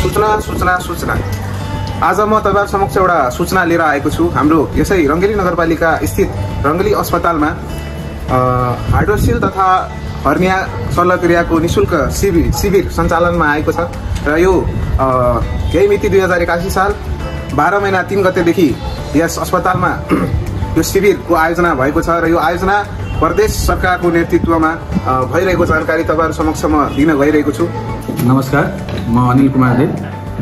सूचना आज म तपाईहरु समक्ष एउटा सूचना लिएर आएको छु। हाम्रो यसै रङ्गेली नगरपालिका स्थित रङ्गेली अस्पतालमा हाइड्रोसिल तथा हर्निया शल्यक्रियाको निशुल्क शिविर सञ्चालनमा आएको छ र यो यही मिति 2081 साल 12 महिना 3 गतेदेखि यस अस्पतालमा यो शिविरको आयोजना भएको छ र यो आयोजना प्रदेश सरकारको नेतृत्वमा भइरहेको जानकारी तपाईहरु समक्ष म दिन गइरहेको छु। नमस्कार, म अनिल कुमार देव,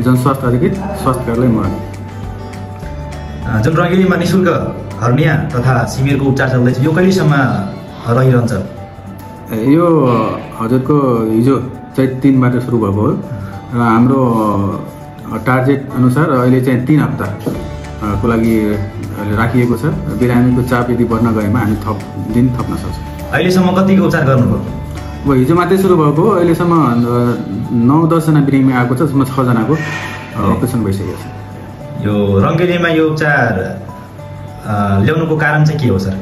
जनस्वास्थ्य अधिकृत स्वास्थ्य कार्यालय मोरङ। जुन रङ्गेलीमा निशुल्क हर्निया तथा शिविरको उपचार चल्दैछ, यो कहिलेसम्म रहिरहन्छ? यो हजुरको हिजो चाहिँ 3 बाट सुरु भएको हो र हाम्रो टार्गेट अनुसार अहिले चाहिँ 3 हप्ताको लागि राखिएको छ। बिरामीको चाप यदि बढ्न गएमा हामी दिन थप्न सक्छौँ। अहिलेसम्म कतिको उपचार गर्नुभयो? अब हिजो मात्रै सुरु भएको हो। अहिलेसम्म 9-10 जना बिरामी आएको छ, जसमा 6 जनाको अपरेसन भइसकेको छ। यो रङ्गेलीमा यो उपचार ल्याउनुको कारण चाहिँ के हो सर?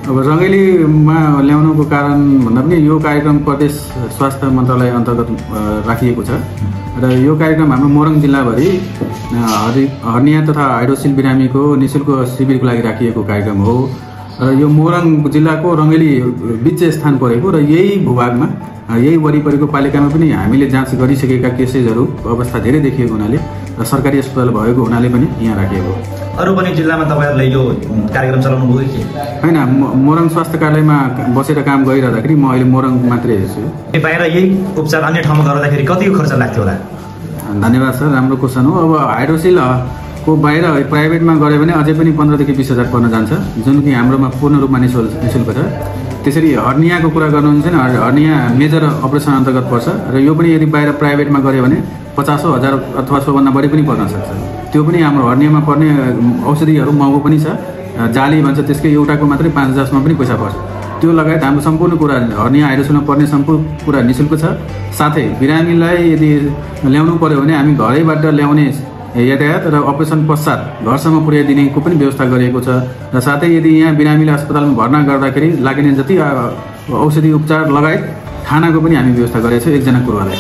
अब रङ्गेलीमा ल्याउनुको कारण भन्दा पनि यो कार्यक्रम प्रदेश स्वास्थ्य मन्त्रालय अन्तर्गत राखिएको छ र यो कार्यक्रम हाम्रो मोरङ जिल्लाभरि हर्निया तथा हाइड्रोसिल बिरामीको निशुल्क शिविरको लागि राखिएको कार्यक्रम हो र यो मोरङ जिल्लाको रङ्गेली बीच स्थान परेको र यही भूभागमा यही वरिपरिको पालिकामा पनि हामीले जाँच गरिसकेका केसेसहरू अवस्था धेरै देखिएको हुनाले र सरकारी अस्पताल भएको हुनाले पनि यहाँ राखिएको। अरू पनि जिल्लामा तपाईँहरूले यो कार्यक्रम चलाउनु भयो कि? होइन, मोरङ स्वास्थ्य कार्यालयमा बसेर काम गरिरहँदाखेरि म अहिले मोरङ मात्रै हेर्छु। बाहिर यही उपचार अन्य ठाउँमा गर्दाखेरि कतिको खर्च लाग्थ्यो होला? धन्यवाद सर, राम्रो क्वेसन हो। अब हाइड्रोसिलको बाहिर प्राइभेटमा गऱ्यो भने अझै पनि 15 देखि 20 हजार पर्न जान्छ, जुन कि हाम्रोमा पूर्ण रूपमा निशुल्क छ। त्यसरी हर्नियाको कुरा गर्नुहुन्छ भने हर्निया मेजर अपरेसन अन्तर्गत पर्छ र यो पनि यदि बाहिर प्राइभेटमा गऱ्यो भने 50,000 अथवा सोभन्दा बढी पनि पर्न सक्छ। त्यो पनि हाम्रो हर्नियामा पर्ने औषधिहरू महँगो पनि छ। जाली भन्छ त्यसकै एउटाको मात्रै 5,000 पनि पैसा पर्छ। त्यो लगायत हाम्रो सम्पूर्ण कुरा हर्निया हाइड्रोसिलमा पर्ने सम्पूर्ण कुरा निशुल्क छ। साथै बिरामीलाई यदि ल्याउनु पर्यो भने हामी घरैबाट ल्याउने यातायात र अपरेसन पश्चात घरसम्म पुर्याइदिनेको पनि व्यवस्था गरिएको छ र साथै यदि यहाँ बिरामीलाई अस्पतालमा भर्ना गर्दाखेरि लाग्ने जति औषधि उपचार लगायत खानाको पनि हामी व्यवस्था गरेका छौँ एकजना कुरालाई।